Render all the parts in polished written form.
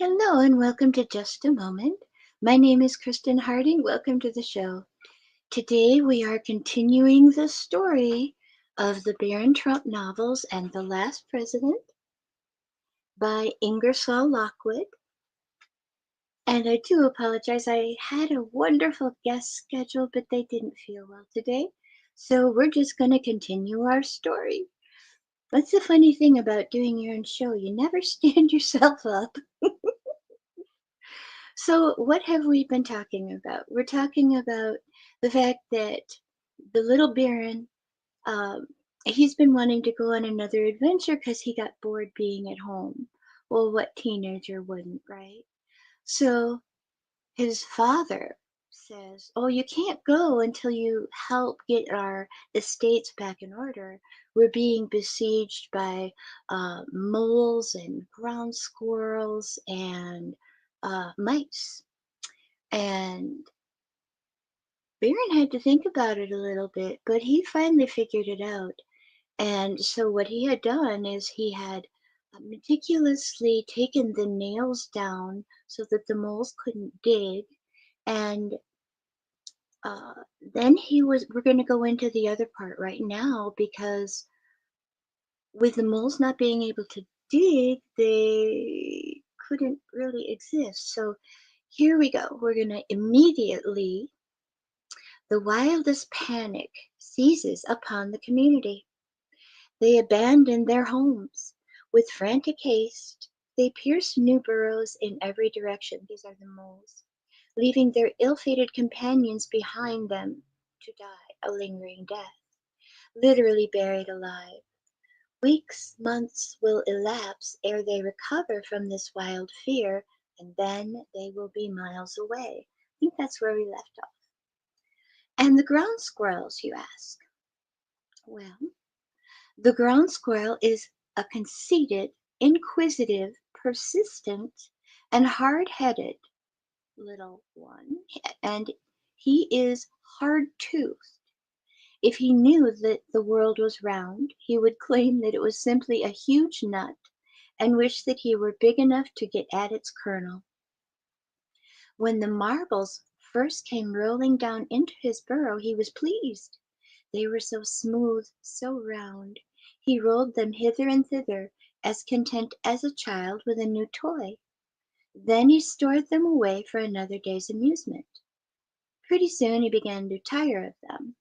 Hello and welcome to Just a Moment. My name is Kristen Harding. Welcome to the show. Today we are continuing the story of the Barron Trump novels and The Last President by Ingersoll Lockwood. And I do apologize. I had a wonderful guest schedule, but they didn't feel well today. So we're just going to continue our story. What's the funny thing about doing your own show? You never stand yourself up. So, what have we been talking about? We're talking about the fact that the little Baron, um, he's been wanting to go on another adventure because he got bored being at home. Well, what teenager wouldn't, right? So, his father says, "Oh, you can't go until you help get our estates back in order. We're being besieged by moles and ground squirrels and mice." And Baron had to think about it a little bit, but he finally figured it out. And so what he had done is he had meticulously taken the nails down so that the moles couldn't dig. And uh, then we're going to go into the other part right now because with the moles not being able to dig, they couldn't really exist. So here we go. We're going to immediately The wildest panic seizes upon the community. They abandon their homes. With frantic haste, they pierce new burrows in every direction. These are the moles, leaving their ill fated companions behind them to die a lingering death, literally buried alive. Weeks, months will elapse ere they recover from this wild fear, and then they will be miles away. I think that's where we left off. And the ground squirrels, you ask? Well, the ground squirrel is a conceited, inquisitive, persistent, and hard headed little one, and he is hard toothed. If he knew that the world was round, he would claim that it was simply a huge nut and wish that he were big enough to get at its kernel. When the marbles first came rolling down into his burrow, he was pleased. They were so smooth, so round. He rolled them hither and thither, as content as a child with a new toy. Then he stored them away for another day's amusement. Pretty soon he began to tire of them.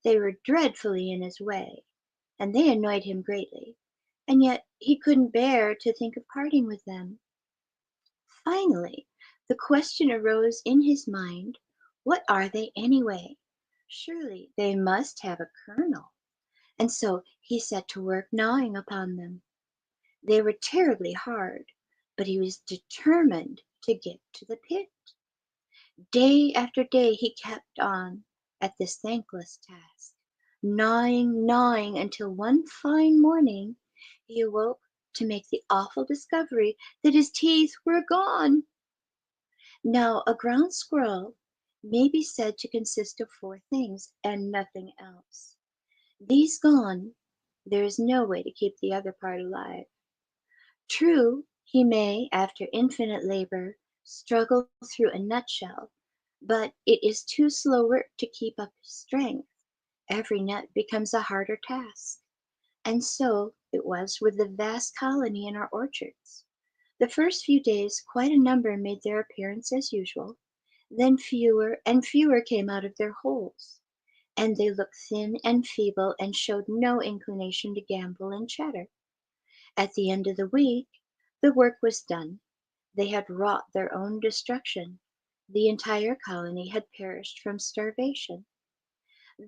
They were dreadfully in his way, and they annoyed him greatly, and yet he couldn't bear to think of parting with them. Finally, the question arose in his mind, what are they anyway? Surely they must have a kernel. And so he set to work gnawing upon them. They were terribly hard, but he was determined to get to the pit. Day after day he kept on at this thankless task, gnawing, gnawing, until one fine morning he awoke to make the awful discovery that his teeth were gone. Now, a ground squirrel may be said to consist of four things and nothing else. These gone, there is no way to keep the other part alive. True, he may, after infinite labor, struggle through a nutshell, but it is too slow work to keep up his strength. Every nut becomes a harder task. And so it was with the vast colony in our orchards. The first few days quite a number made their appearance as usual, then fewer and fewer came out of their holes, and they looked thin and feeble and showed no inclination to gambol and chatter. At the end of the week the work was done. They had wrought their own destruction. The entire colony had perished from starvation.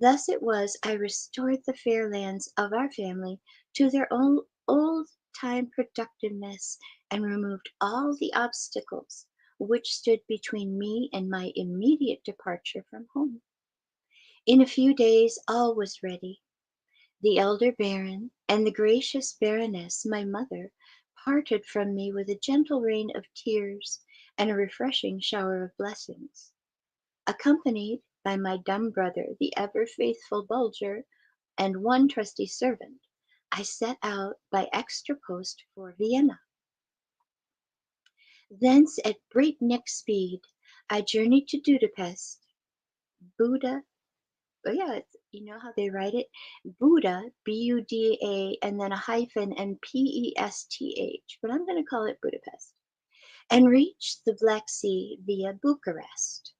Thus it was I restored the fair lands of our family to their own old time productiveness and removed all the obstacles which stood between me and my immediate departure from home. In a few days all was ready. The elder Baron and the gracious Baroness, my mother, parted from me with a gentle rain of tears and a refreshing shower of blessings. Accompanied by my dumb brother, the ever faithful Bulger, and one trusty servant, I set out by extra post for Vienna. Thence at breakneck speed I journeyed to Budapest. Buda, oh yeah, you know how they write it? Buda, Buda, and then a hyphen and Pesth, but I'm going to call it Budapest, and reached the Black Sea via Bucharest,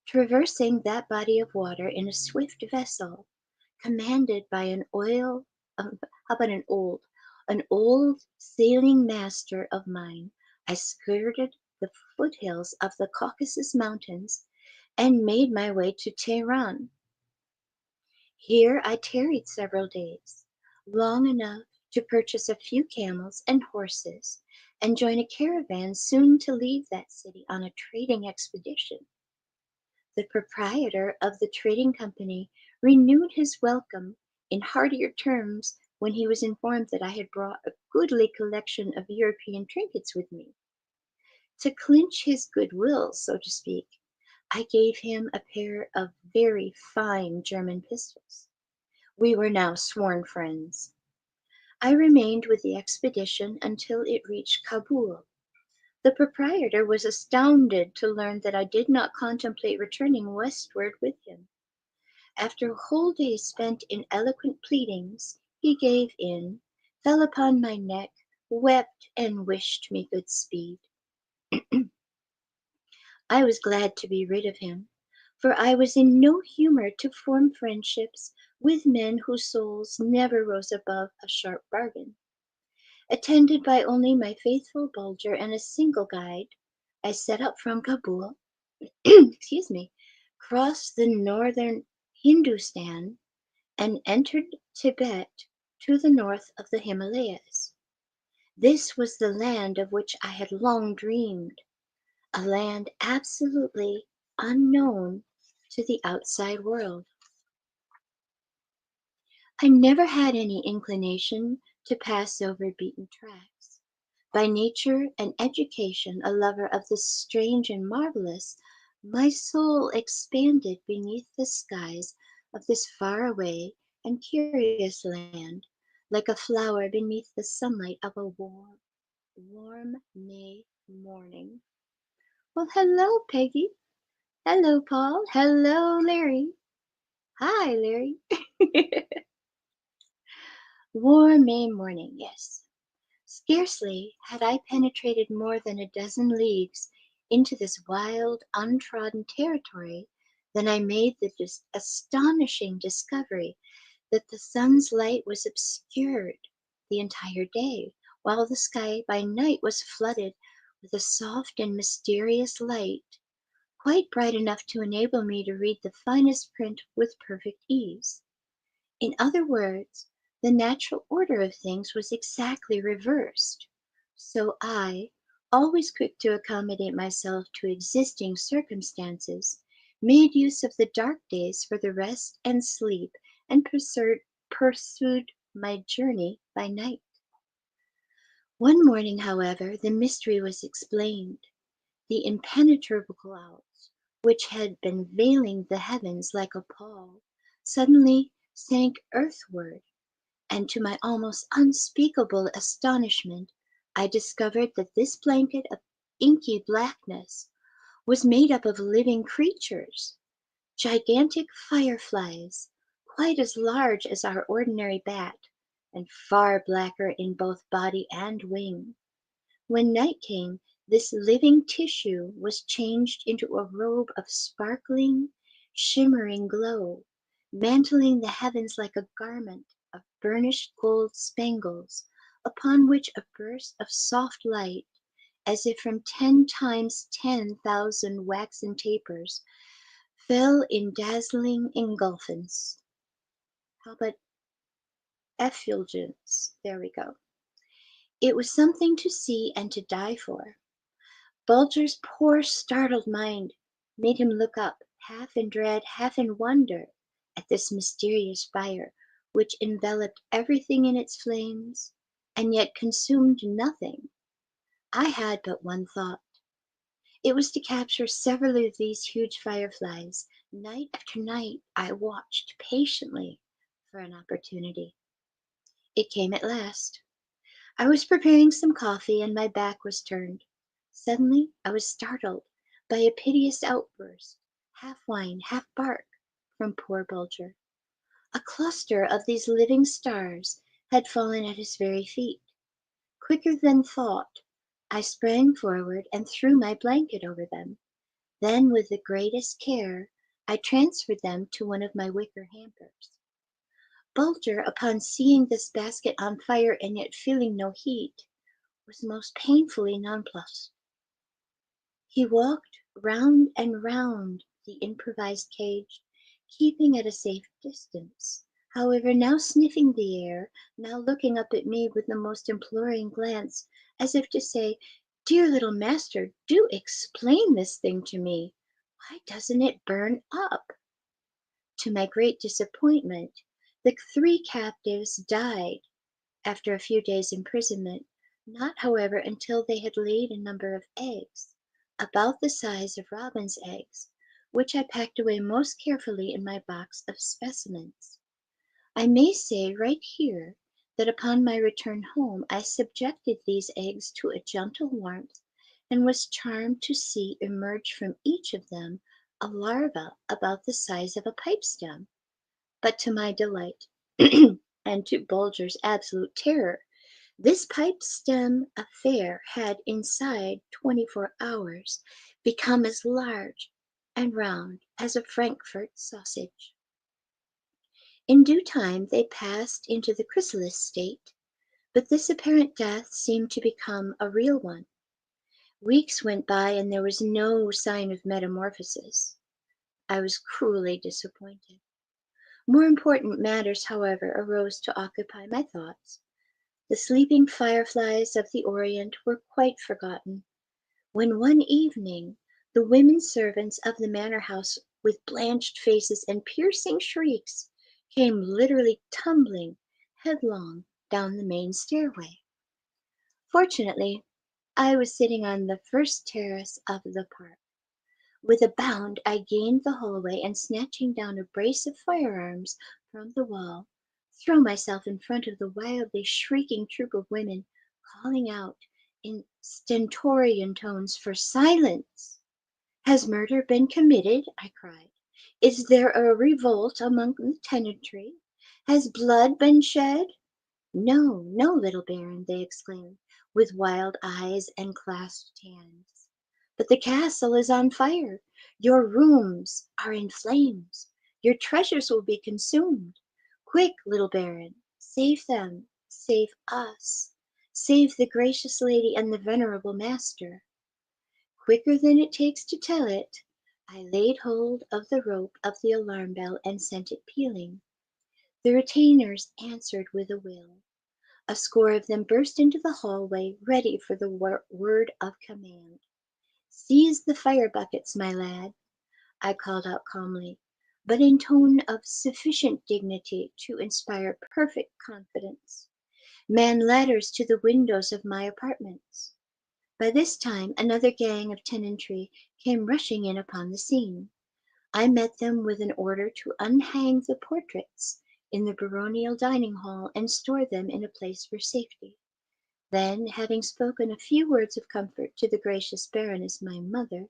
traversing that body of water in a swift vessel commanded by how about an old sailing master of mine. I skirted the foothills of the Caucasus Mountains and made my way to Tehran. Here I tarried several days, long enough to purchase a few camels and horses and join a caravan soon to leave that city on a trading expedition. The proprietor of the trading company renewed his welcome in heartier terms when he was informed that I had brought a goodly collection of European trinkets with me. To clinch his goodwill, so to speak, I gave him a pair of very fine German pistols. We were now sworn friends. I remained with the expedition until it reached Kabul. The proprietor was astounded to learn that I did not contemplate returning westward with him. After a whole day spent in eloquent pleadings, he gave in, fell upon my neck, wept, and wished me good speed. I was glad to be rid of him, for I was in no humor to form friendships with men whose souls never rose above a sharp bargain. Attended by only my faithful Bulger and a single guide, I set out from Kabul, excuse me, crossed the northern Hindustan, and entered Tibet to the north of the Himalayas. This was the land of which I had long dreamed, a land absolutely unknown to the outside world. I never had any inclination to pass over beaten tracks. By nature and education a lover of the strange and marvelous, my soul expanded beneath the skies of this far away and curious land, like a flower beneath the sunlight of a warm May morning. Well, hello, Peggy. Hello, Paul. Hello, Larry. Hi, Larry. Warm May morning, yes. Scarcely had I penetrated more than a dozen leagues into this wild, untrodden territory than I made the astonishing discovery that the sun's light was obscured the entire day, while the sky by night was flooded with a soft and mysterious light, quite bright enough to enable me to read the finest print with perfect ease. In other words, the natural order of things was exactly reversed. So I, always quick to accommodate myself to existing circumstances, made use of the dark days for the rest and sleep and pursued my journey by night. One morning, however, the mystery was explained. The impenetrable clouds, which had been veiling the heavens like a pall, suddenly sank earthward, and to my almost unspeakable astonishment, I discovered that this blanket of inky blackness was made up of living creatures, gigantic fireflies, quite as large as our ordinary bat, and far blacker in both body and wing. When night came, this living tissue was changed into a robe of sparkling, shimmering glow, mantling the heavens like a garment of burnished gold spangles, upon which a burst of soft light, as if from 10 times 10,000 waxen tapers, fell in dazzling engulfance. How about effulgence? There we go. It was something to see and to die for. Bulger's poor startled mind made him look up, half in dread, half in wonder, at this mysterious fire, which enveloped everything in its flames, and yet consumed nothing. I had but one thought. It was to capture several of these huge fireflies. Night after night I watched patiently for an opportunity. It came at last. I was preparing some coffee and my back was turned. Suddenly I was startled by a piteous outburst, half whine, half bark, from poor Bulger. A cluster of these living stars had fallen at his very feet. Quicker than thought, I sprang forward and threw my blanket over them. Then, with the greatest care, I transferred them to one of my wicker hampers. Bulger, upon seeing this basket on fire and yet feeling no heat, was most painfully nonplussed. He walked round and round the improvised cage, keeping at a safe distance, however, now sniffing the air, now looking up at me with the most imploring glance, as if to say, "Dear little master, do explain this thing to me. Why doesn't it burn up?" To my great disappointment, the three captives died after a few days' imprisonment, not, however, until they had laid a number of eggs, about the size of robins' eggs, which I packed away most carefully in my box of specimens. I may say right here that upon my return home I subjected these eggs to a gentle warmth and was charmed to see emerge from each of them a larva about the size of a pipe stem. But to my delight, and to Bulger's absolute terror, this pipe stem affair had inside 24 hours become as large and round as a Frankfurt sausage. In due time they passed into the chrysalis state, but this apparent death seemed to become a real one. Weeks went by and there was no sign of metamorphosis. I was cruelly disappointed. More important matters, however, arose to occupy my thoughts. The sleeping fireflies of the Orient were quite forgotten, when one evening the women servants of the manor house, with blanched faces and piercing shrieks, came literally tumbling headlong down the main stairway. Fortunately, I was sitting on the first terrace of the park. With a bound I gained the hallway and, snatching down a brace of firearms from the wall, threw myself in front of the wildly shrieking troop of women, calling out in stentorian tones for silence. "Has murder been committed?" I cried. "Is there a revolt among the tenantry? Has blood been shed?" "No, no, little baron," they exclaimed, with wild eyes and clasped hands. "But the castle is on fire. Your rooms are in flames. Your treasures will be consumed. Quick, little baron, save them, save us, save the gracious lady and the venerable master." Quicker than it takes to tell it, I laid hold of the rope of the alarm bell and sent it pealing. The retainers answered with a will. A score of them burst into the hallway, ready for the word of command. "Seize the fire buckets, my lad," I called out calmly, but in tone of sufficient dignity to inspire perfect confidence. "Man ladders to the windows of my apartments." By this time another gang of tenantry came rushing in upon the scene. I met them with an order to unhang the portraits in the baronial dining hall and store them in a place for safety. Then, having spoken a few words of comfort to the gracious Baroness, my mother,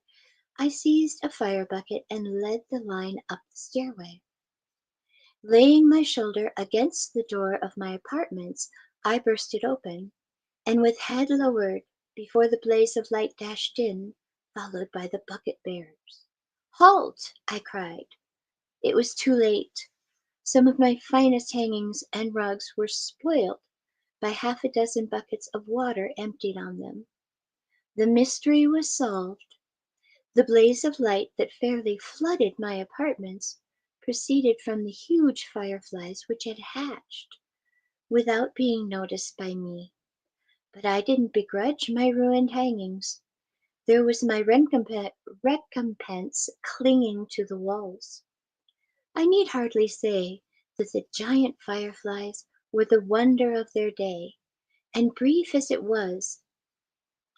I seized a fire bucket and led the line up the stairway. Laying my shoulder against the door of my apartments, I burst it open, and with head lowered, before the blaze of light dashed in, followed by the bucket bearers. "Halt!" I cried. It was too late. Some of my finest hangings and rugs were spoiled by half a dozen buckets of water emptied on them. The mystery was solved. The blaze of light that fairly flooded my apartments proceeded from the huge fireflies which had hatched without being noticed by me. But I didn't begrudge my ruined hangings. There was my recompense clinging to the walls. I need hardly say that the giant fireflies were the wonder of their day, and brief as it was,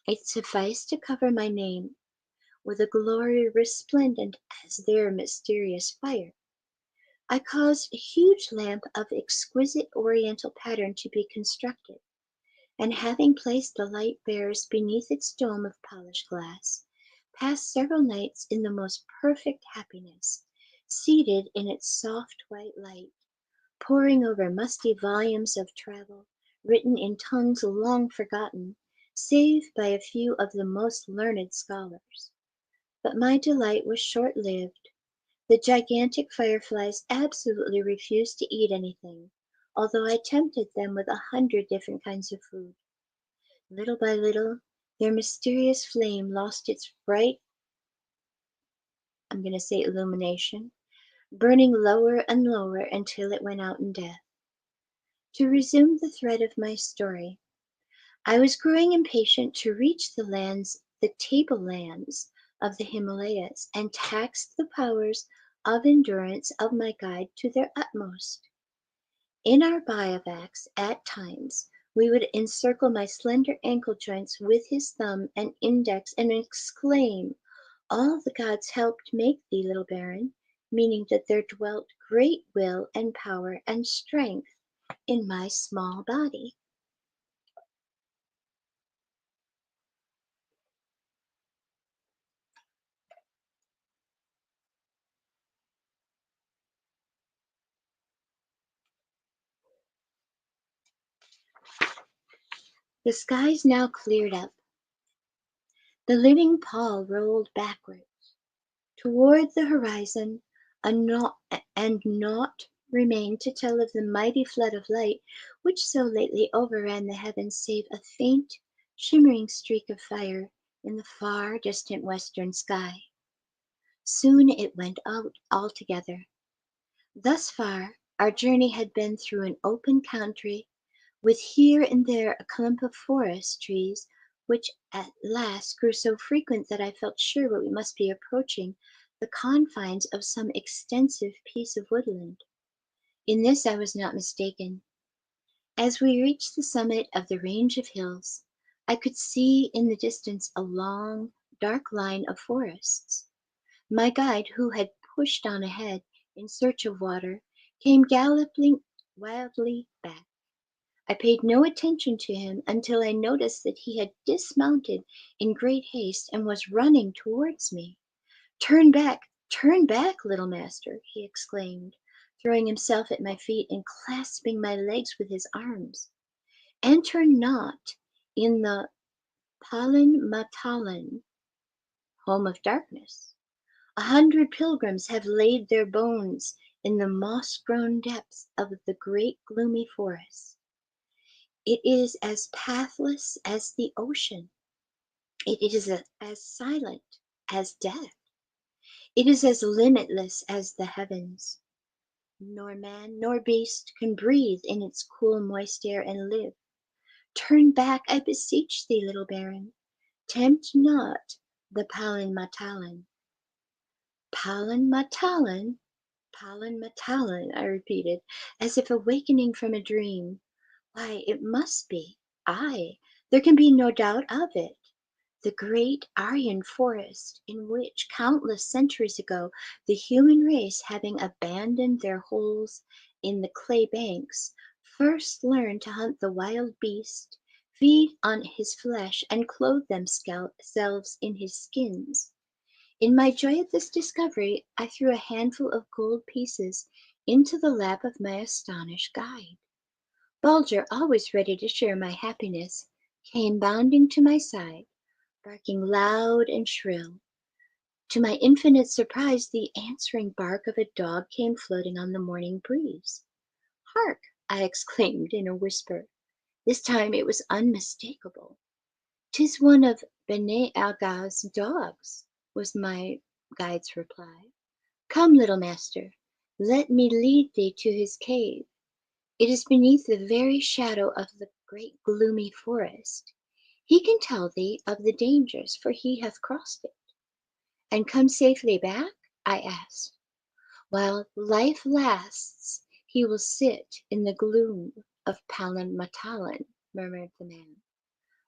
it sufficed to cover my name with a glory resplendent as their mysterious fire. I caused a huge lamp of exquisite oriental pattern to be constructed, and having placed the light bearers beneath its dome of polished glass, passed several nights in the most perfect happiness, seated in its soft white light, poring over musty volumes of travel, written in tongues long forgotten, save by a few of the most learned scholars. But my delight was short-lived. The gigantic fireflies absolutely refused to eat anything, although I tempted them with 100 different kinds of food. Little by little, their mysterious flame lost its bright, I'm going to say illumination, burning lower and lower until it went out in death. To resume the thread of my story, I was growing impatient to reach the tablelands of the Himalayas, and taxed the powers of endurance of my guide to their utmost. In our bivouacs, at times, we would encircle my slender ankle joints with his thumb and index and exclaim, "All the gods helped make thee, little baron," meaning that there dwelt great will and power and strength in my small body. The skies now cleared up. The living pall rolled backward. Toward the horizon, and naught remained to tell of the mighty flood of light which so lately overran the heavens save a faint, shimmering streak of fire in the far distant western sky. Soon it went out altogether. Thus far, our journey had been through an open country, with here and there a clump of forest trees, which at last grew so frequent that I felt sure we must be approaching the confines of some extensive piece of woodland. In this I was not mistaken. As we reached the summit of the range of hills, I could see in the distance a long, dark line of forests. My guide, who had pushed on ahead in search of water, came galloping wildly back. I paid no attention to him until I noticed that he had dismounted in great haste and was running towards me. Turn back, little master," he exclaimed, throwing himself at my feet and clasping my legs with his arms. "Enter not in the Palan Matalan, home of darkness. 100 pilgrims have laid their bones in the moss-grown depths of the great gloomy forest. It is as pathless as the ocean. It is as silent as death. It is as limitless as the heavens. Nor man nor beast can breathe in its cool, moist air and live. Turn back, I beseech thee, little baron. Tempt not the Palin Matalan." "Palin Matalan? Palin Matalan," I repeated, as if awakening from a dream. "Why, it must be. Aye, there can be no doubt of it. The great Aryan forest, in which, countless centuries ago, the human race, having abandoned their holes in the clay banks, first learned to hunt the wild beast, feed on his flesh, and clothe themselves in his skins. In my joy at this discovery, I threw a handful of gold pieces into the lap of my astonished guide. Bulger, always ready to share my happiness, came bounding to my side, barking loud and shrill. To my infinite surprise, the answering bark of a dog came floating on the morning breeze. "Hark!" I exclaimed in a whisper. This time it was unmistakable. "'Tis one of Bene Aga's dogs," was my guide's reply. "Come, little master, let me lead thee to his cave. It is beneath the very shadow of the great gloomy forest. He can tell thee of the dangers, for he hath crossed it." "And come safely back?" I asked. "While life lasts, he will sit in the gloom of Palan Matalan," murmured the man.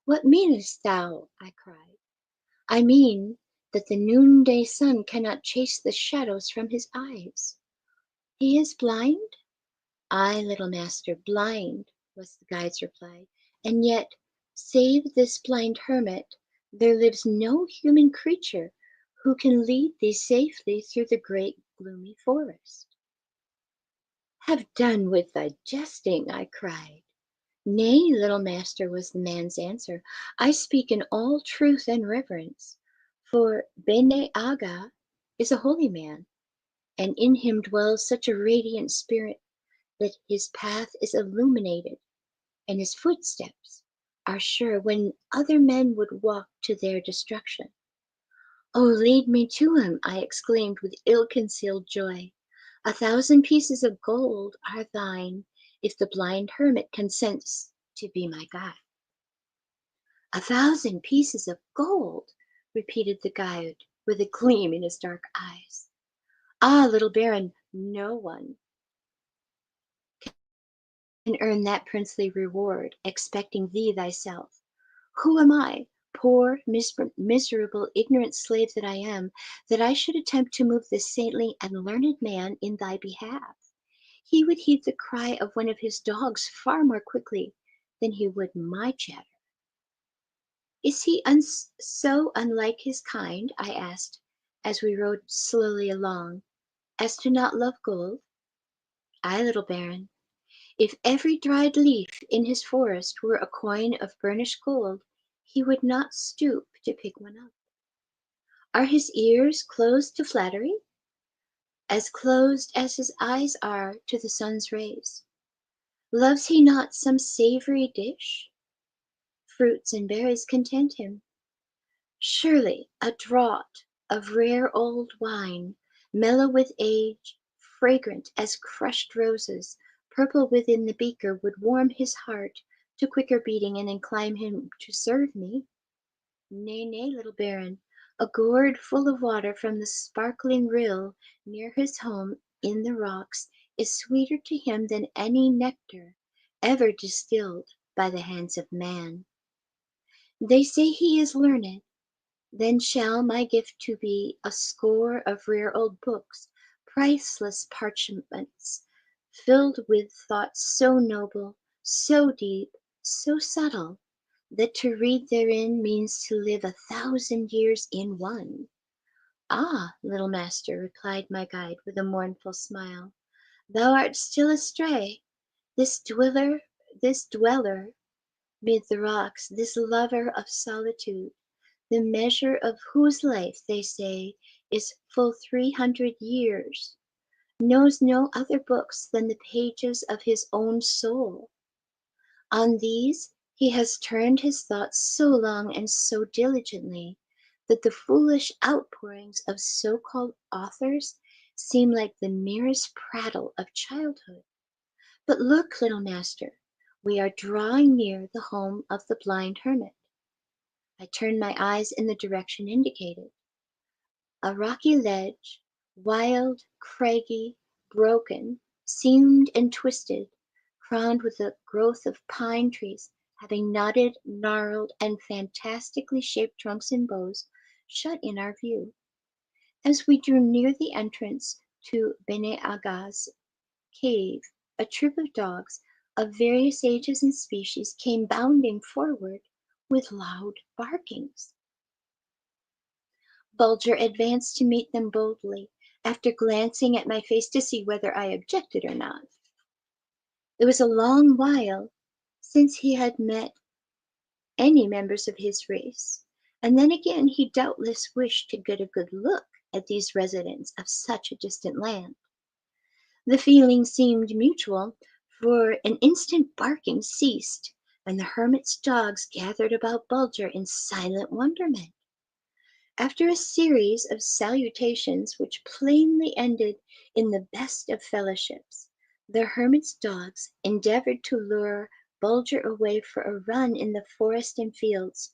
"What meanest thou?" I cried. "I mean that the noonday sun cannot chase the shadows from his eyes." "He is blind?" "Ay, little master, blind," was the guide's reply, And yet, save this blind hermit, there lives no human creature who can lead thee safely through the great gloomy forest. Have done with thy jesting, I cried. Nay, little master, was the man's answer, I speak in all truth and reverence, for Bene Aga is a holy man, and in him dwells such a radiant spirit that his path is illuminated and his footsteps are sure when other men would walk to their destruction. Oh, lead me to him, I exclaimed with ill-concealed joy. 1,000 pieces of gold are thine if the blind hermit consents to be my guide. 1,000 pieces of gold, repeated the guide with a gleam in his dark eyes. Ah, little baron, no one can earn that princely reward, expecting thee thyself. Who am I, poor, miserable, ignorant slave that I am, that I should attempt to move this saintly and learned man in thy behalf? He would heed the cry of one of his dogs far more quickly than he would my chatter. Is he so unlike his kind, I asked, as we rode slowly along, as to not love gold? Ay, little baron, if every dried leaf in his forest were a coin of burnished gold, he would not stoop to pick one up. Are his ears closed to flattery? As closed as his eyes are to the sun's rays. Loves he not some savory dish? Fruits and berries content him. Surely a draught of rare old wine, mellow with age, fragrant as crushed roses, purple within the beaker, would warm his heart to quicker beating and incline him to serve me. Nay, nay, little baron, a gourd full of water from the sparkling rill near his home in the rocks is sweeter to him than any nectar ever distilled by the hands of man. They say he is learned. Then shall my gift to be a score of rare old books, priceless parchments, filled with thoughts so noble, so deep, so subtle, that to read therein means to live 1,000 years in one. Ah, little master, replied my guide with a mournful smile, thou art still astray. This dweller mid the rocks, this lover of solitude, the measure of whose life, they say, is full 300 years, knows no other books than the pages of his own soul. On these he has turned his thoughts so long and so diligently that the foolish outpourings of so-called authors seem like the merest prattle of childhood. But look, little master, we are drawing near the home of the blind hermit. I turned my eyes in the direction indicated. A rocky ledge, wild, craggy, broken, seamed and twisted, crowned with a growth of pine trees having knotted, gnarled, and fantastically shaped trunks and boughs, shut in our view. As we drew near the entrance to Bene Aga's cave, a troop of dogs of various ages and species came bounding forward with loud barkings. Bulger advanced to meet them boldly, after glancing at my face to see whether I objected or not. It was a long while since he had met any members of his race, and then again he doubtless wished to get a good look at these residents of such a distant land. The feeling seemed mutual, for an instant barking ceased, and the hermit's dogs gathered about Bulger in silent wonderment. After a series of salutations which plainly ended in the best of fellowships, the hermit's dogs endeavored to lure Bulger away for a run in the forest and fields,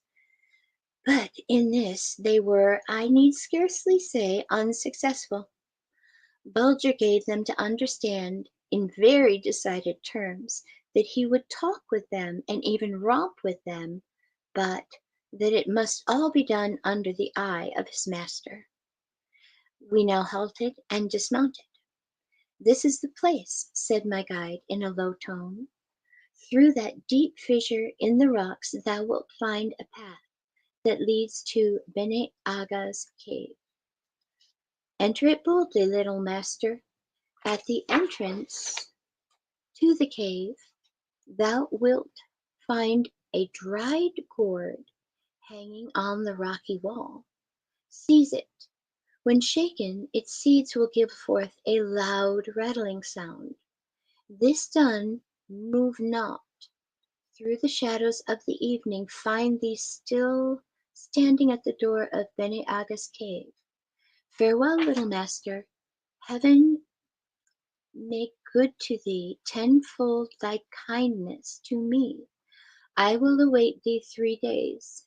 but in this they were, I need scarcely say, unsuccessful. Bulger gave them to understand in very decided terms that he would talk with them and even romp with them, but that it must all be done under the eye of his master. We now halted and dismounted. This is the place, said my guide in a low tone. Through that deep fissure in the rocks thou wilt find a path that leads to Bene Aga's cave. Enter it boldly, little master. At the entrance to the cave thou wilt find a dried gourd hanging on the rocky wall. Seize it. When shaken, its seeds will give forth a loud rattling sound. This done, move not. Through the shadows of the evening find thee still standing at the door of Bene Aga's cave. Farewell, little master. Heaven make good to thee tenfold thy kindness to me. I will await thee 3 days.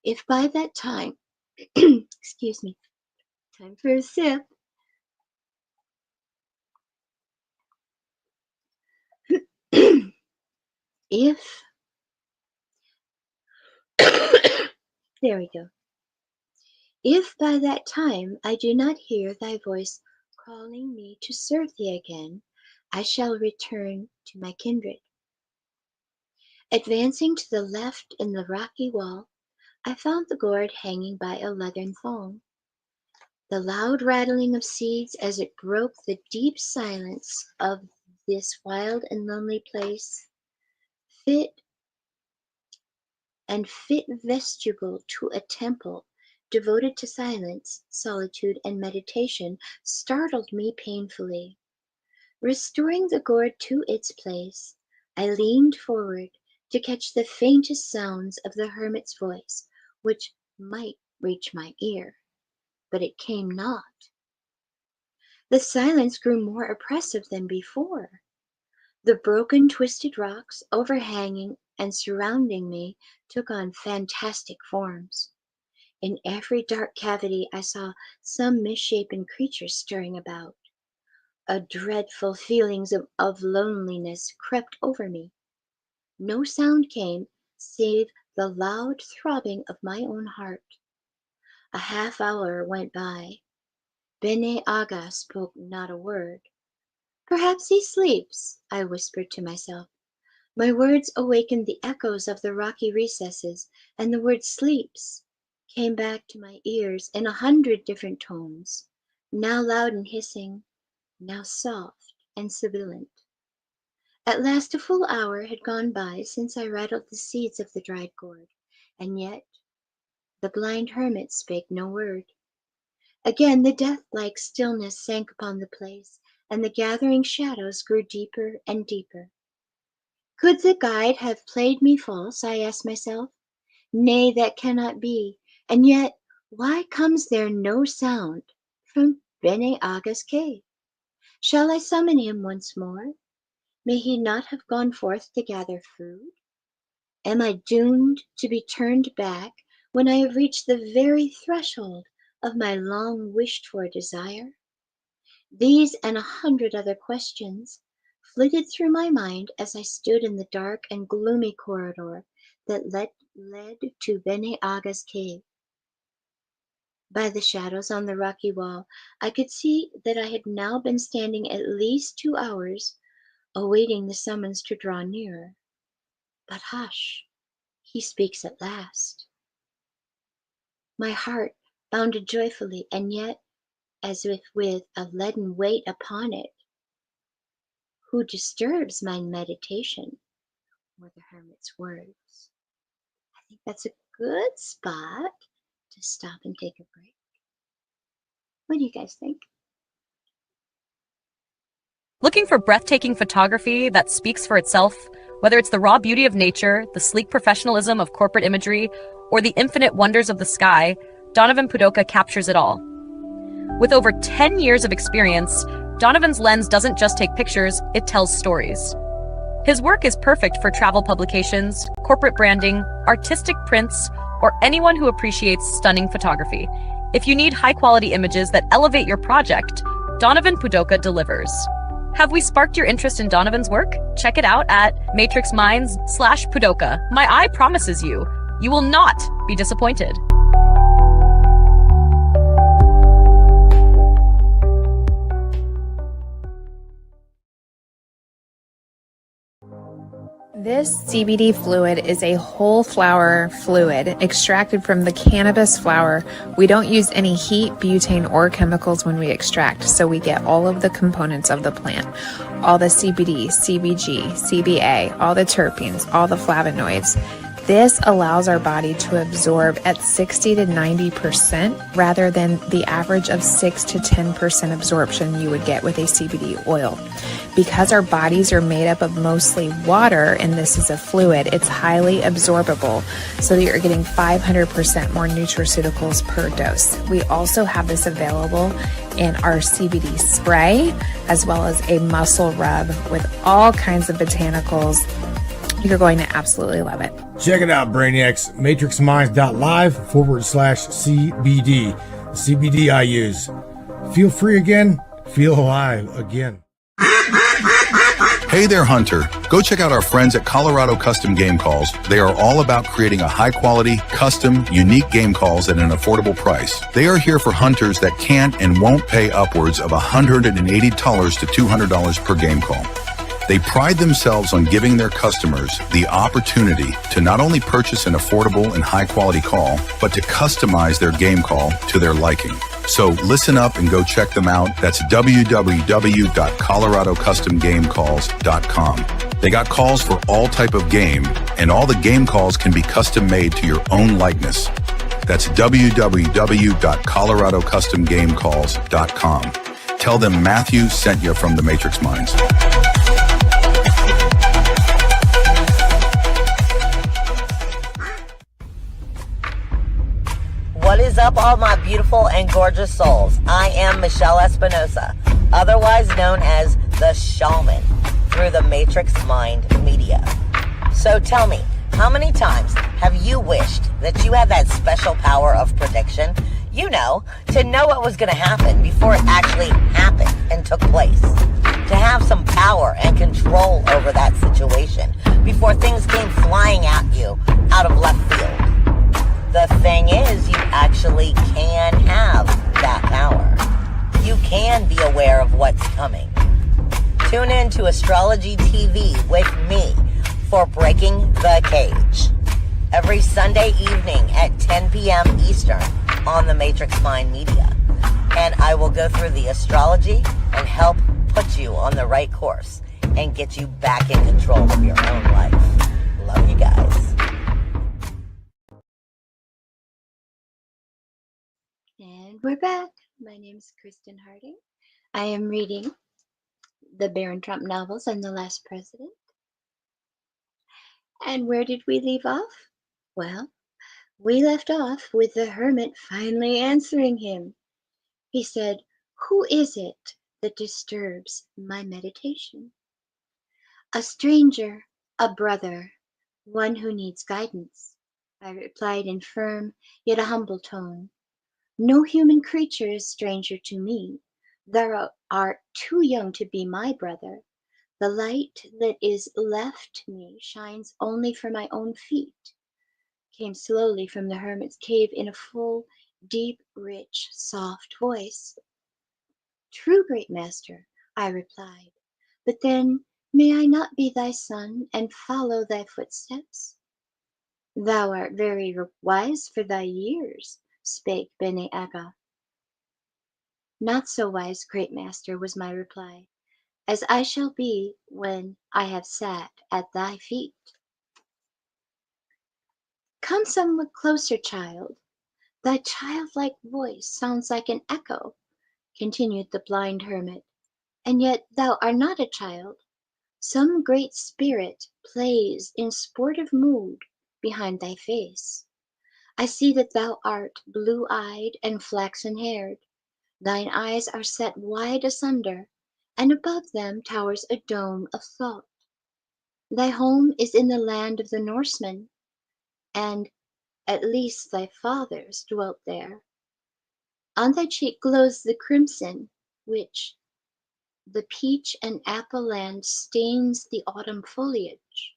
If by that time, excuse me, time for a sip. If, there we go. If by that time I do not hear thy voice calling me to serve thee again, I shall return to my kindred. Advancing to the left in the rocky wall, I found the gourd hanging by a leathern thong. The loud rattling of seeds as it broke the deep silence of this wild and lonely place, fit vestibule to a temple devoted to silence, solitude, and meditation, startled me painfully. Restoring the gourd to its place, I leaned forward to catch the faintest sounds of the hermit's voice, which might reach my ear, but it came not. The silence grew more oppressive than before. The broken, twisted rocks overhanging and surrounding me took on fantastic forms. In every dark cavity I saw some misshapen creature stirring about. A dreadful feeling of loneliness crept over me. No sound came save the loud throbbing of my own heart. A half hour went by. Bene Aga spoke not a word. Perhaps he sleeps, I whispered to myself. My words awakened the echoes of the rocky recesses, and the word sleeps came back to my ears in 100 different tones, now loud and hissing, now soft and sibilant. At last a full hour had gone by since I rattled the seeds of the dried gourd, and yet the blind hermit spake no word. Again the death-like stillness sank upon the place, and the gathering shadows grew deeper and deeper. Could the guide have played me false, I asked myself. Nay, that cannot be. And yet, why comes there no sound from Bene Aga's cave? Shall I summon him once more? May he not have gone forth to gather food? Am I doomed to be turned back when I have reached the very threshold of my long wished for desire? These and 100 other questions flitted through my mind as I stood in the dark and gloomy corridor that led to Bene Aga's cave. By the shadows on the rocky wall, I could see that I had now been standing at least 2 hours, awaiting the summons to draw nearer. But hush, he speaks at last. My heart bounded joyfully, and yet as if with a leaden weight upon it. Who disturbs my meditation? Were the hermit's words. I think that's a good spot to stop and take a break. What do you guys think? Looking for breathtaking photography that speaks for itself, whether it's the raw beauty of nature, the sleek professionalism of corporate imagery, or the infinite wonders of the sky, Donovan Pudoka captures it all. With over 10 years of experience, Donovan's lens doesn't just take pictures, it tells stories. His work is perfect for travel publications, corporate branding, artistic prints, or anyone who appreciates stunning photography. If you need high-quality images that elevate your project, Donovan Pudoka delivers. Have we sparked your interest in Donovan's work? Check it out at matrixminds/Pudoka. My eye promises you, you will not be disappointed. This CBD fluid is a whole flower fluid extracted from the cannabis flower. We don't use any heat, butane, or chemicals when we extract, so we get all of the components of the plant. All the CBD, CBG, CBA, all the terpenes, all the flavonoids. This allows our body to absorb at 60 to 90% rather than the average of 6 to 10% absorption you would get with a CBD oil. Because our bodies are made up of mostly water and this is a fluid, it's highly absorbable so that you're getting 500% more nutraceuticals per dose. We also have this available in our CBD spray as well as a muscle rub with all kinds of botanicals. You're going to absolutely love it. Check it out, Brainiacs. MatrixMinds.live/CBD. The CBD I use. Feel free again. Feel alive again. Hey there, Hunter. Go check out our friends at Colorado Custom Game Calls. They are all about creating a high-quality, custom, unique game calls at an affordable price. They are here for hunters that can't and won't pay upwards of $180 to $200 per game call. They pride themselves on giving their customers the opportunity to not only purchase an affordable and high-quality call, but to customize their game call to their liking. So listen up and go check them out. That's www.coloradocustomgamecalls.com. They got calls for all type of game, and all the game calls can be custom made to your own likeness. That's www.coloradocustomgamecalls.com. Tell them Matthew sent you from the Matrix Minds. What is up, all my beautiful and gorgeous souls? I am Michelle Espinosa, otherwise known as the Shaman, through the Matrix Mind Media. So tell me, how many times have you wished that you had that special power of prediction? You know, to know what was going to happen before it actually happened and took place. To have some power and control over that situation before things came flying at you out of left field. The thing is, you actually can have that power. You can be aware of what's coming. Tune in to Astrology TV with me for Breaking the Cage every Sunday evening at 10 p.m. Eastern on the Matrix Mind Media. And I will go through the astrology and help put you on the right course and get you back in control of your own life. Love you guys. And we're back. My name is Kristen Harding. I am reading the Barron Trump novels and The Last President. And where did we leave off? Well, we left off with the hermit finally answering him. He said, "Who is it that disturbs my meditation?" "A stranger, a brother, one who needs guidance," I replied in firm yet a humble tone. "No human creature is stranger to me. Thou art too young to be my brother. The light that is left me shines only for my own feet," came slowly from the hermit's cave in a full, deep, rich, soft voice. "True, great master," I replied, "but then may I not be thy son and follow thy footsteps?" "Thou art very wise for thy years," spake Bene Aga. "Not so wise, great master," was my reply, "as I shall be when I have sat at thy feet." "Come somewhat closer, child. Thy childlike voice sounds like an echo," continued the blind hermit, "and yet thou art not a child. Some great spirit plays in sportive mood behind thy face. I see that thou art blue-eyed and flaxen-haired. Thine eyes are set wide asunder, and above them towers a dome of thought. Thy home is in the land of the Norsemen, and at least thy fathers dwelt there. On thy cheek glows the crimson, which the peach and apple land stains the autumn foliage."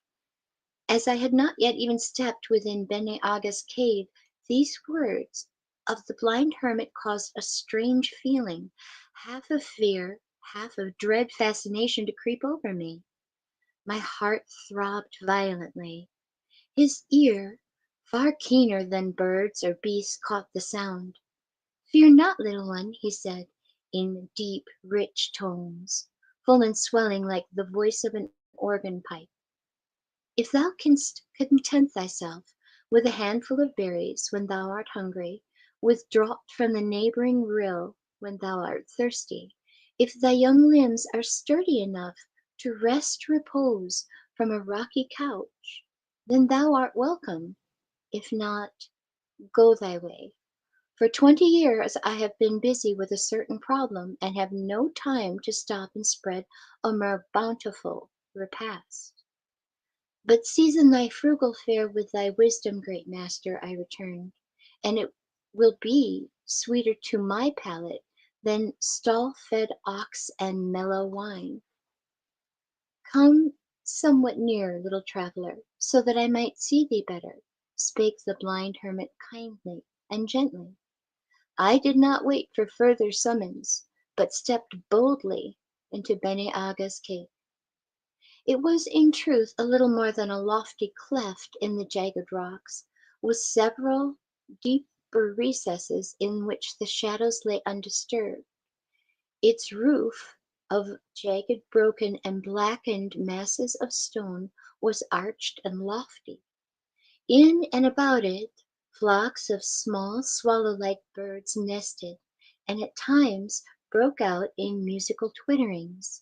As I had not yet even stepped within Bene Aga's cave, these words of the blind hermit caused a strange feeling, half of fear, half of dread fascination, to creep over me. My heart throbbed violently. His ear, far keener than birds or beasts, caught the sound. "Fear not, little one," he said, in deep, rich tones, full and swelling like the voice of an organ pipe. "If thou canst content thyself with a handful of berries when thou art hungry, with draught from the neighboring rill when thou art thirsty, if thy young limbs are sturdy enough to wrest repose from a rocky couch, then thou art welcome. If not, go thy way. For 20 years I have been busy with a certain problem, and have no time to stop and spread a more bountiful repast." "But season thy frugal fare with thy wisdom, great master," I returned, "and it will be sweeter to my palate than stall-fed ox and mellow wine. Come somewhat nearer, little traveler, so that I might see thee better," spake the blind hermit kindly and gently. I did not wait for further summons, but stepped boldly into Bene Aga's cave. It was in truth a little more than a lofty cleft in the jagged rocks, with several deeper recesses in which the shadows lay undisturbed. Its roof, of jagged, broken, and blackened masses of stone, was arched and lofty. In and about it flocks of small swallow-like birds nested, and at times broke out in musical twitterings.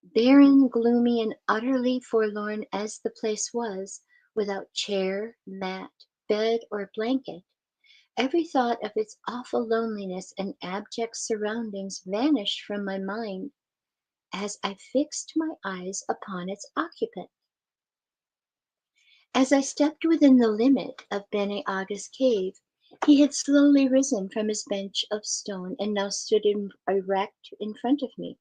Barren, gloomy, and utterly forlorn as the place was, without chair, mat, bed, or blanket, every thought of its awful loneliness and abject surroundings vanished from my mind as I fixed my eyes upon its occupant. As I stepped within the limit of Bene Aga's cave, he had slowly risen from his bench of stone and now stood erect in front of me.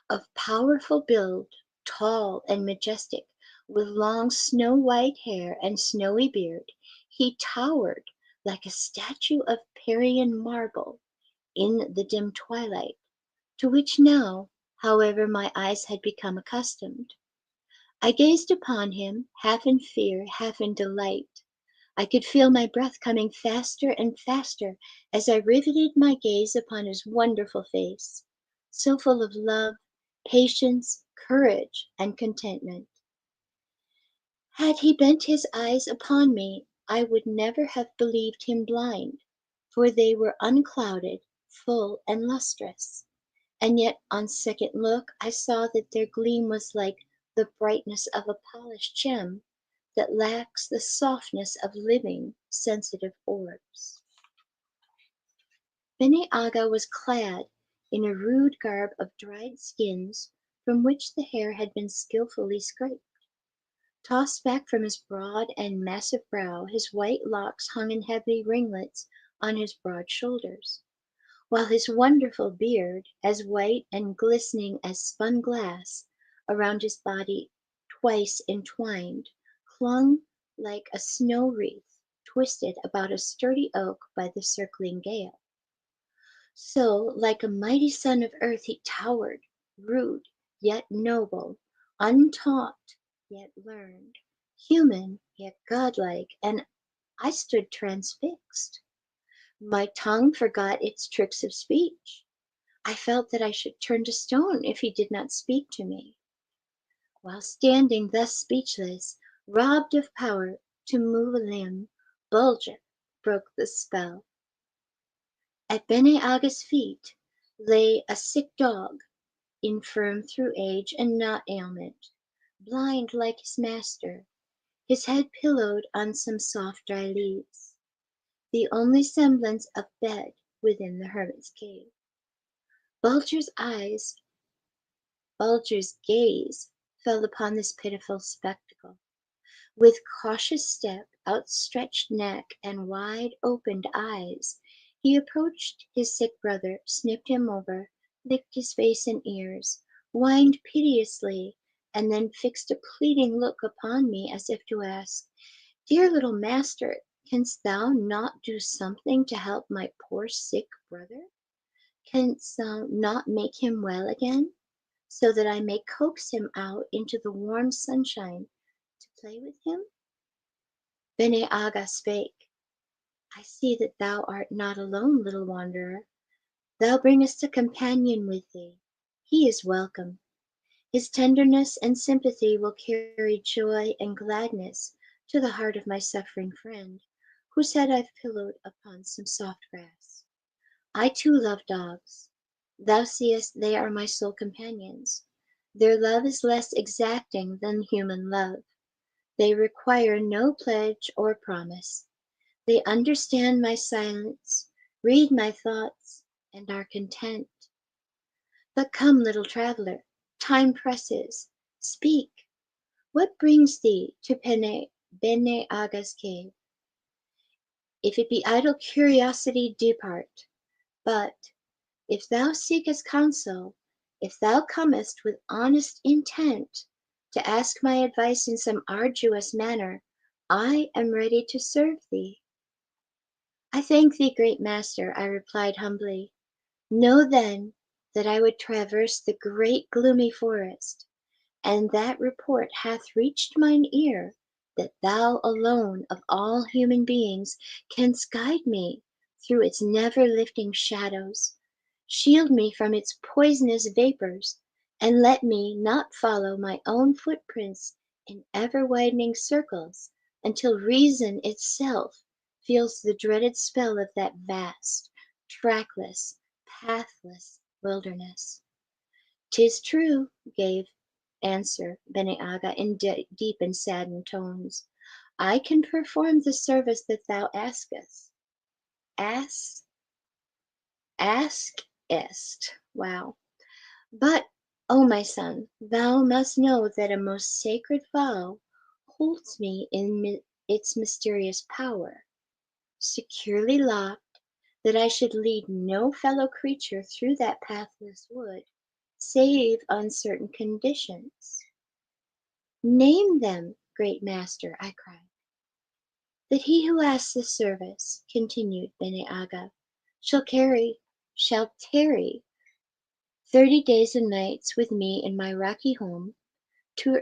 Of powerful build, tall and majestic, with long snow-white hair and snowy beard, he towered like a statue of Parian marble in the dim twilight, to which now, however, my eyes had become accustomed. I gazed upon him, half in fear, half in delight. I could feel my breath coming faster and faster as I riveted my gaze upon his wonderful face, so full of love, patience, courage, and contentment. Had he bent his eyes upon me, I would never have believed him blind, for they were unclouded, full, and lustrous. And yet on second look I saw that their gleam was like the brightness of a polished gem that lacks the softness of living, sensitive orbs. Bene Aga was clad in a rude garb of dried skins from which the hair had been skilfully scraped. Tossed back from his broad and massive brow, his white locks hung in heavy ringlets on his broad shoulders, while his wonderful beard, as white and glistening as spun glass, around his body twice entwined, clung like a snow wreath twisted about a sturdy oak by the circling gale. So, like a mighty son of earth, he towered, rude yet noble, untaught yet learned, human yet godlike, and I stood transfixed. My tongue forgot its tricks of speech. I felt that I should turn to stone if he did not speak to me. While standing thus speechless, robbed of power to move a limb, Bulger broke the spell. At Bene Aga's feet lay a sick dog, infirm through age and not ailment, blind like his master, his head pillowed on some soft dry leaves, the only semblance of bed within the hermit's cave. Bulger's eyes, Bulger's gaze fell upon this pitiful spectacle. With cautious step, outstretched neck, and wide-opened eyes, he approached his sick brother, sniffed him over, licked his face and ears, whined piteously, and then fixed a pleading look upon me as if to ask, "Dear little master, canst thou not do something to help my poor sick brother? Canst thou not make him well again? so that I may coax him out into the warm sunshine to play with him? Bene Aga spake. I see that thou art not alone, little wanderer. Thou bringest a companion with thee. He is welcome. His tenderness and sympathy will carry joy and gladness to the heart of my suffering friend, whose head I've pillowed upon some soft grass. I too love dogs. Thou seest they are my sole companions. Their love is less exacting than human love. They require no pledge or promise. They understand my silence, read my thoughts, and are content. But come, little traveler, time presses. Speak. What brings thee to Bene Aga's cave? If it be idle curiosity, depart. But if thou seekest counsel, if thou comest with honest intent to ask my advice in some arduous manner, I am ready to serve thee. I thank thee, great master, I replied humbly. Know then that I would traverse the great gloomy forest, and that report hath reached mine ear that thou alone of all human beings canst guide me through its never lifting shadows, shield me from its poisonous vapors, and let me not follow my own footprints in ever widening circles until reason itself feels the dreaded spell of that vast, trackless, pathless wilderness. "'Tis true," gave answer Bene Aga in deep and saddened tones. "I can perform the service that thou askest. Ask, askest. Wow. But, O my son, thou must know that a most sacred vow holds me in its mysterious power, securely locked, that I should lead no fellow creature through that pathless wood, save on certain conditions." "Name them, great master," I cried. "That he who asks this service," continued Bene Aga, shall tarry 30 days and nights with me in my rocky home, to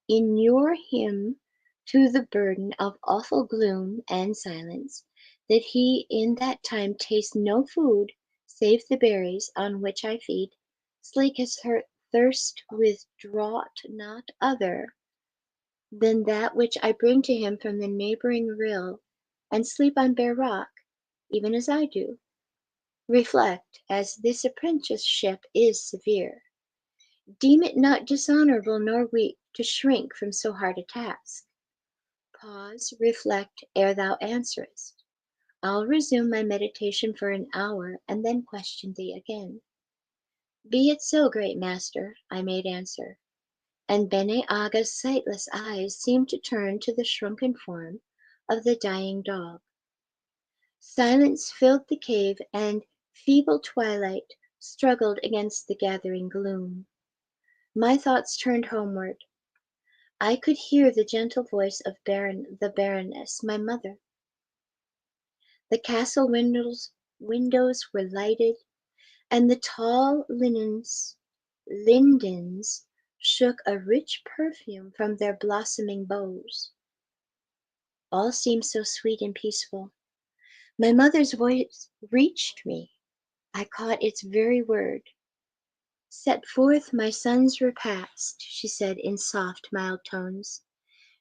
inure him to the burden of awful gloom and silence, that he in that time taste no food save the berries on which I feed, slake his thirst with draught not other than that which I bring to him from the neighboring rill, and sleep on bare rock, even as I do. Reflect, as this apprenticeship is severe. Deem it not dishonorable nor weak to shrink from so hard a task. Pause, reflect ere thou answerest. I'll resume my meditation for an hour, and then question thee again." "Be it so, great master," I made answer, and Bene Aga's sightless eyes seemed to turn to the shrunken form of the dying dog. Silence filled the cave, and feeble twilight struggled against the gathering gloom. My thoughts turned homeward. I could hear the gentle voice of the Baroness, my mother. The castle windows were lighted, and the tall lindens shook a rich perfume from their blossoming boughs. All seemed so sweet and peaceful. My mother's voice reached me. I caught its very word. "Set forth my son's repast," she said in soft, mild tones.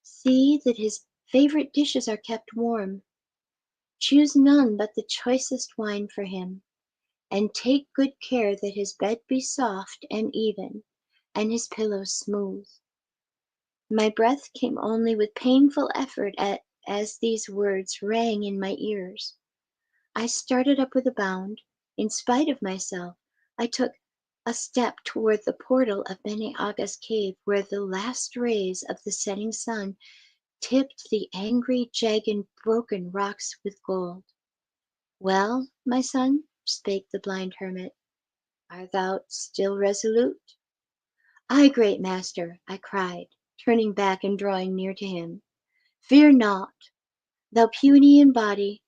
"See that his favorite dishes are kept warm. Choose none but the choicest wine for him, and take good care that his bed be soft and even, and his pillows smooth." My breath came only with painful effort as these words rang in my ears. I started up with a bound. In spite of myself, I took a step toward the portal of Bene Aga's cave, where the last rays of the setting sun tipped the angry, jagged, broken rocks with gold. "Well, my son," spake the blind hermit, "art thou still resolute?" "Ay, great master," I cried, turning back and drawing near to him. "Fear naught. Though puny in body,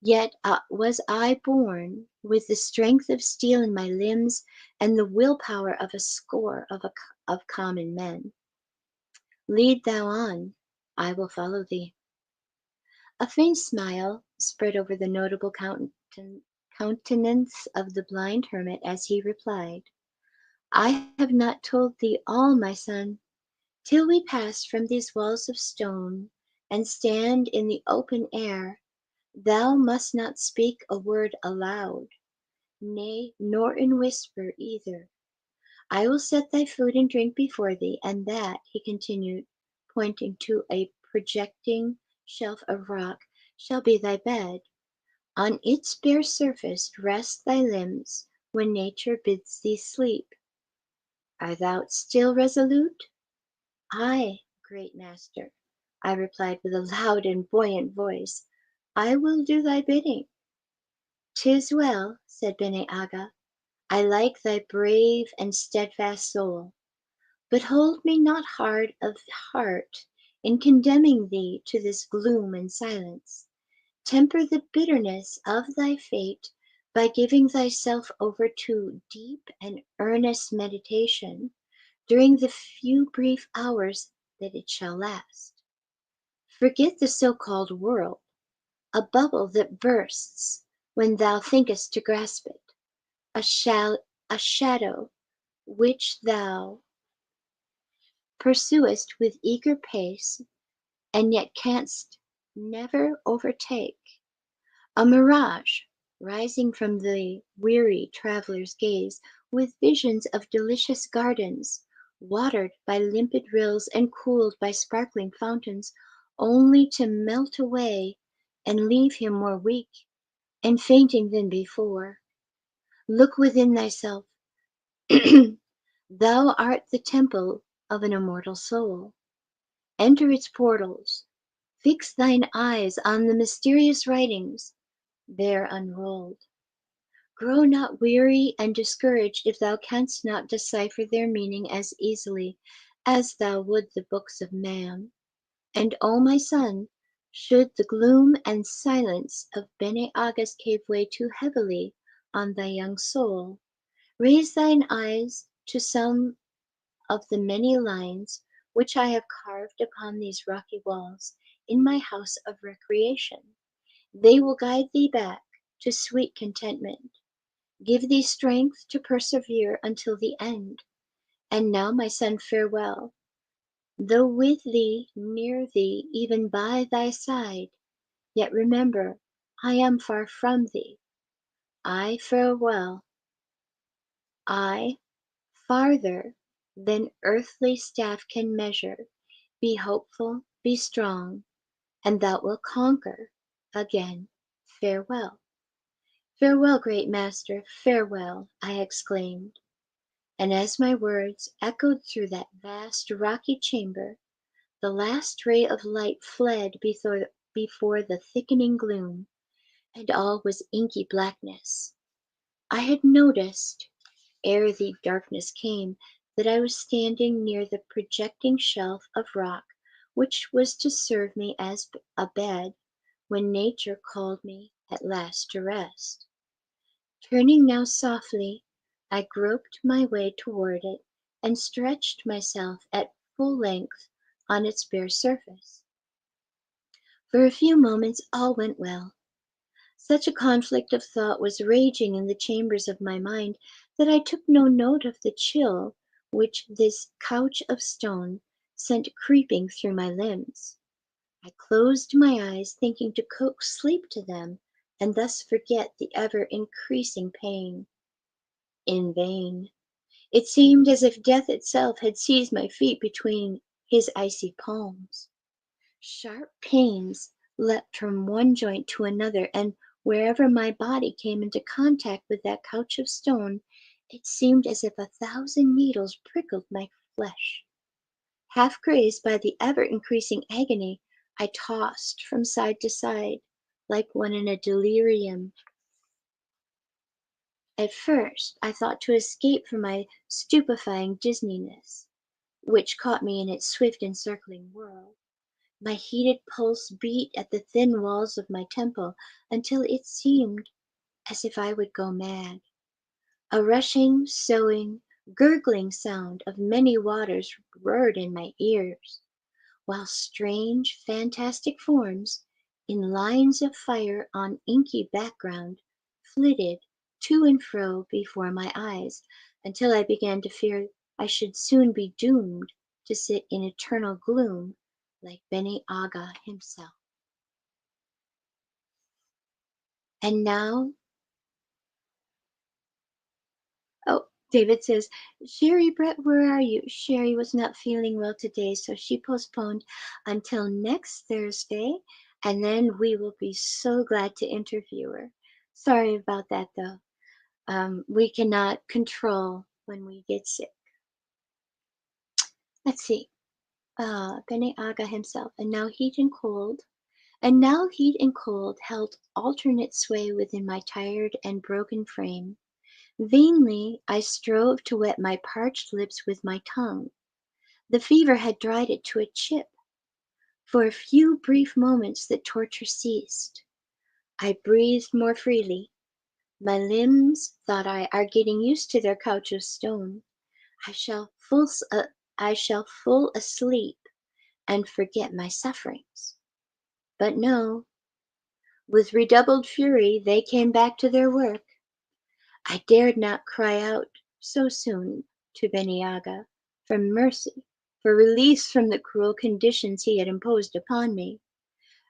yet was I born with the strength of steel in my limbs and the willpower of a score of common men. Lead thou on, I will follow thee. A faint smile spread over the notable countenance of the blind hermit as he replied, I have not told thee all, my son. Till we pass from these walls of stone and stand in the open air, thou must not speak a word aloud, nay, nor in whisper either. I will set thy food and drink before thee, and that, he continued, pointing to a projecting shelf of rock, shall be thy bed. On its bare surface rest thy limbs when nature bids thee sleep. Art thou still resolute? Ay, great master, I replied with a loud and buoyant voice, I will do thy bidding. Tis well, said Bene Aga, I like thy brave and steadfast soul. But hold me not hard of heart in condemning thee to this gloom and silence. Temper the bitterness of thy fate by giving thyself over to deep and earnest meditation during the few brief hours that it shall last. Forget the so-called world, a bubble that bursts when thou thinkest to grasp it, a shadow which thou pursuest with eager pace and yet canst never overtake, a mirage rising from the weary traveller's gaze with visions of delicious gardens, watered by limpid rills and cooled by sparkling fountains, only to melt away and leave him more weak and fainting than before. Look within thyself. Thou art the temple of an immortal soul. Enter its portals. Fix thine eyes on the mysterious writings there unrolled. Grow not weary and discouraged if thou canst not decipher their meaning as easily as thou would the books of man. And, O my son, should the gloom and silence of Bene Aga's cave weigh too heavily on thy young soul, raise thine eyes to some of the many lines which I have carved upon these rocky walls in my house of recreation. They will guide thee back to sweet contentment, give thee strength to persevere until the end. And now, my son, farewell. Though with thee, near thee, even by thy side, yet remember, I am far from thee. I farewell. I, farther than earthly staff can measure. Be hopeful, be strong, and thou wilt conquer again. Farewell. Farewell, great master, farewell, I exclaimed. And as my words echoed through that vast rocky chamber, the last ray of light fled before the thickening gloom, and all was inky blackness. I had noticed, ere the darkness came, that I was standing near the projecting shelf of rock which was to serve me as a bed when nature called me at last to rest. Turning now softly, I groped my way toward it and stretched myself at full length on its bare surface. For a few moments all went well. Such a conflict of thought was raging in the chambers of my mind that I took no note of the chill which this couch of stone sent creeping through my limbs. I closed my eyes, thinking to coax sleep to them and thus forget the ever increasing pain. In vain. It seemed as if death itself had seized my feet between his icy palms. Sharp pains leapt from one joint to another, and wherever my body came into contact with that couch of stone, it seemed as if 1,000 needles prickled my flesh. Half crazed by the ever increasing agony, I tossed from side to side like one in a delirium. At first I thought to escape from my stupefying dizziness, which caught me in its swift encircling whirl. My heated pulse beat at the thin walls of my temple until it seemed as if I would go mad. A rushing, soughing, gurgling sound of many waters roared in my ears, while strange, fantastic forms, in lines of fire on inky background, flitted to and fro before my eyes, until I began to fear I should soon be doomed to sit in eternal gloom like Beni Aga himself. And now, oh, David says, Sherry, Brett, where are you? Sherry was not feeling well today, so she postponed until next Thursday, and then we will be so glad to interview her. Sorry about that, though. We cannot control when we get sick. Let's see. Bene Aga himself, and now heat and cold. And now heat and cold held alternate sway within my tired and broken frame. Vainly I strove to wet my parched lips with my tongue. The fever had dried it to a chip. For a few brief moments the torture ceased. I breathed more freely. My limbs, thought I, are getting used to their couch of stone. I shall full asleep and forget my sufferings. But no, with redoubled fury they came back to their work. I dared not cry out so soon to Beni Aga for mercy, for release from the cruel conditions he had imposed upon me.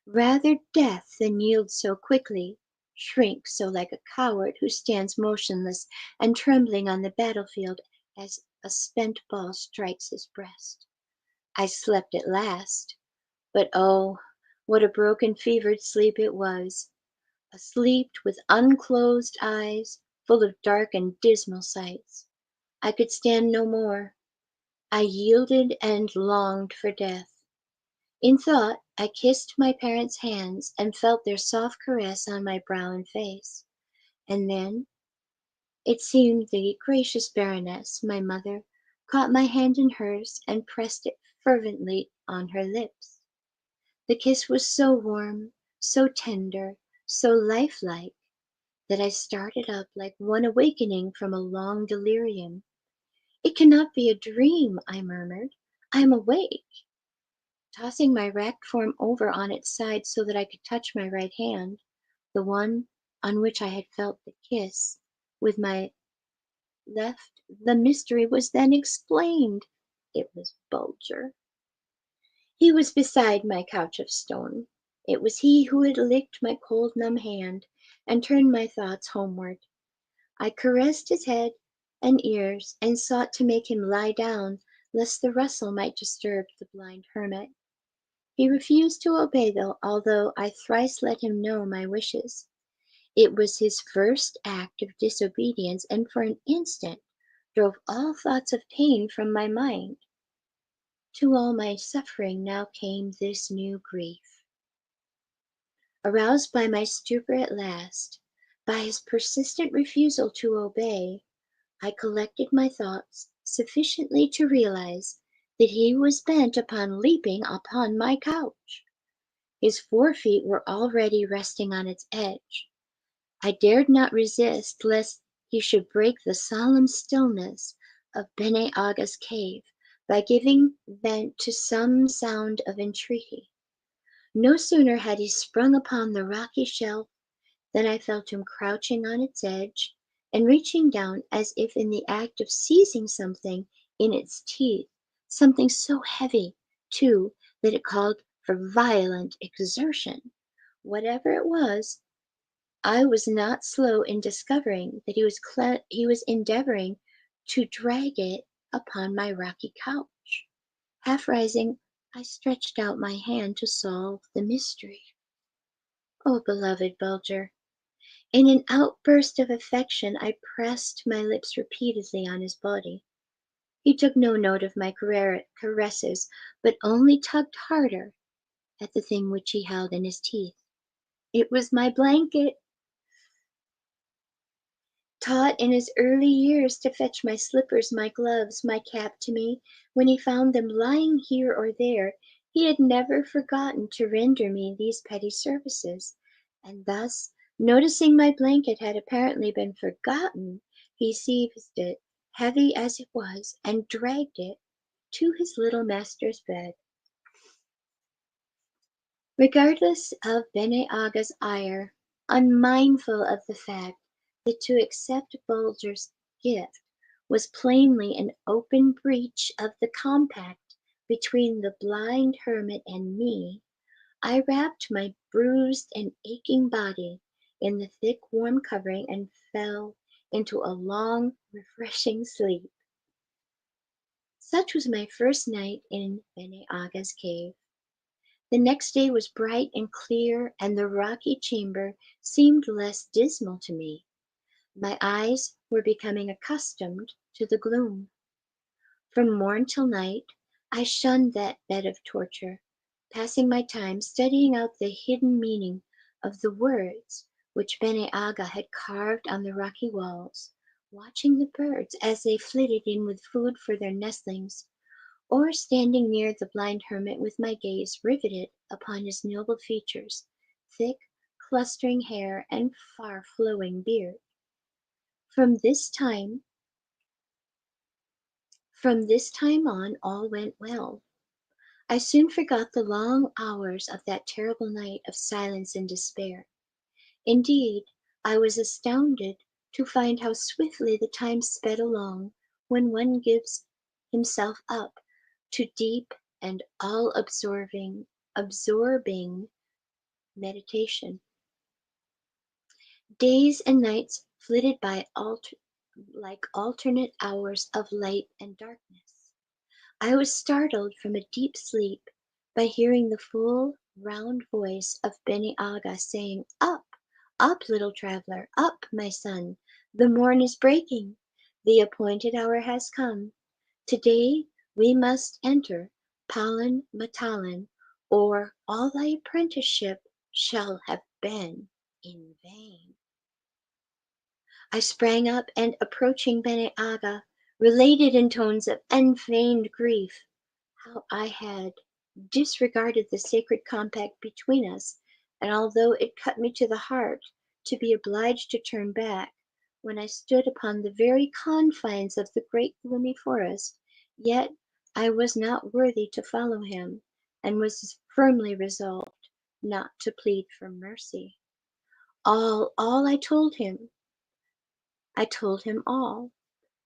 Rather death than yield so quickly, shrink so like a coward who stands motionless and trembling on the battlefield as a spent ball strikes his breast. I slept at last, but oh, what a broken fevered sleep it was, a sleep with unclosed eyes, full of dark and dismal sights. I could stand no more. I yielded and longed for death. In thought, I kissed my parents' hands and felt their soft caress on my brow and face. And then, it seemed the gracious Baroness, my mother, caught my hand in hers and pressed it fervently on her lips. The kiss was so warm, so tender, so lifelike, that I started up like one awakening from a long delirium. It cannot be a dream, I murmured. I am awake. Tossing my racked form over on its side so that I could touch my right hand, the one on which I had felt the kiss, with my left, the mystery was then explained. It was Bulger. He was beside my couch of stone. It was he who had licked my cold, numb hand and turned my thoughts homeward. I caressed his head and ears and sought to make him lie down, lest the rustle might disturb the blind hermit. He refused to obey, although I thrice let him know my wishes. It was his first act of disobedience, and for an instant drove all thoughts of pain from my mind. To all my suffering now came this new grief. Aroused by my stupor at last, by his persistent refusal to obey, I collected my thoughts sufficiently to realize that he was bent upon leaping upon my couch. His forefeet were already resting on its edge. I dared not resist lest he should break the solemn stillness of Bene Aga's cave by giving vent to some sound of entreaty. No sooner had he sprung upon the rocky shelf than I felt him crouching on its edge and reaching down as if in the act of seizing something in its teeth, something so heavy, too, that it called for violent exertion. Whatever it was, I was not slow in discovering that he was endeavoring to drag it upon my rocky couch. Half rising, I stretched out my hand to solve the mystery. Oh, beloved Bulger! In an outburst of affection, I pressed my lips repeatedly on his body. He took no note of my caresses, but only tugged harder at the thing which he held in his teeth. It was my blanket. Taught in his early years to fetch my slippers, my gloves, my cap to me, when he found them lying here or there, he had never forgotten to render me these petty services, and thus Noticing my blanket had apparently been forgotten, he seized it, heavy as it was, and dragged it to his little master's bed. Regardless of Bene Aga's ire, unmindful of the fact that to accept Bulger's gift was plainly an open breach of the compact between the blind hermit and me, I wrapped my bruised and aching body in the thick warm covering and fell into a long, refreshing sleep. Such was my first night in Bene Aga's cave. The next day was bright and clear, and the rocky chamber seemed less dismal to me. My eyes were becoming accustomed to the gloom. From morn till night I shunned that bed of torture, passing my time studying out the hidden meaning of the words which Bene Aga had carved on the rocky walls, watching the birds as they flitted in with food for their nestlings, or standing near the blind hermit with my gaze riveted upon his noble features, thick, clustering hair, and far flowing beard. From this time from this time on all went well. I soon forgot the long hours of that terrible night of silence and despair. Indeed, I was astounded to find how swiftly the time sped along when one gives himself up to deep and absorbing meditation. Days and nights flitted by like alternate hours of light and darkness. I was startled from a deep sleep by hearing the full, round voice of Beni Aga saying, "Up, up, little traveler, up, my son. The morn is breaking. The appointed hour has come. Today we must enter Palan Matalan, or all thy apprenticeship shall have been in vain." I sprang up and, approaching Bene Aga, related in tones of unfeigned grief how I had disregarded the sacred compact between us, and although it cut me to the heart to be obliged to turn back when I stood upon the very confines of the great gloomy forest, yet I was not worthy to follow him, and was firmly resolved not to plead for mercy. All I told him all,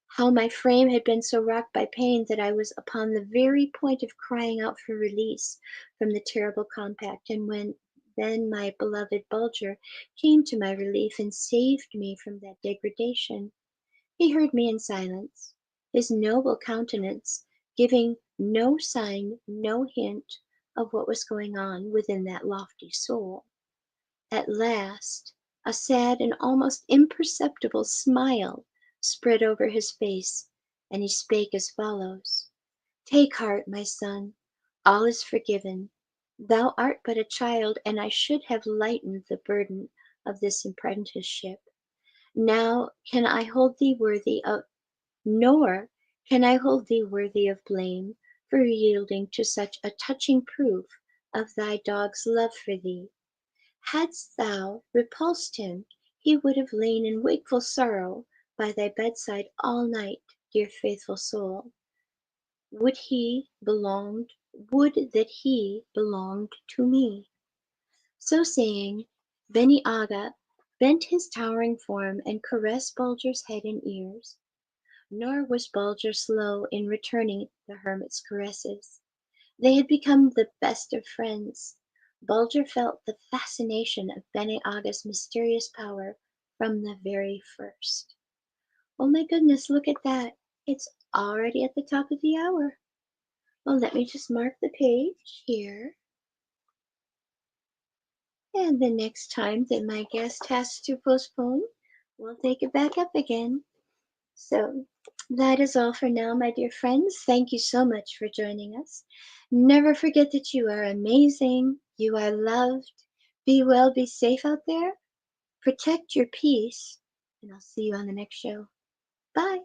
how my frame had been so rocked by pain that I was upon the very point of crying out for release from the terrible compact, and then my beloved Bulger came to my relief and saved me from that degradation. He heard me in silence, his noble countenance giving no sign, no hint of what was going on within that lofty soul. At last a sad and almost imperceptible smile spread over his face, and he spake as follows: "Take heart, my son, all is forgiven. Thou art but a child, and I should have lightened the burden of this apprenticeship. Now can I hold thee worthy of Nor can I hold thee worthy of blame for yielding to such a touching proof of thy dog's love for thee. Hadst thou repulsed him, he would have lain in wakeful sorrow by thy bedside all night, dear faithful soul. Would that he belonged to me." So saying, Beni Aga bent his towering form and caressed Bulger's head and ears. Nor was Bulger slow in returning the hermit's caresses. They had become the best of friends. Bulger felt the fascination of Bene Aga's mysterious power from the very first. Oh my goodness, look at that. It's already at the top of the hour. Well, let me just mark the page here. And the next time that my guest has to postpone, we'll take it back up again. So that is all for now, my dear friends. Thank you so much for joining us. Never forget that you are amazing. You are loved. Be well, be safe out there. Protect your peace. And I'll see you on the next show. Bye.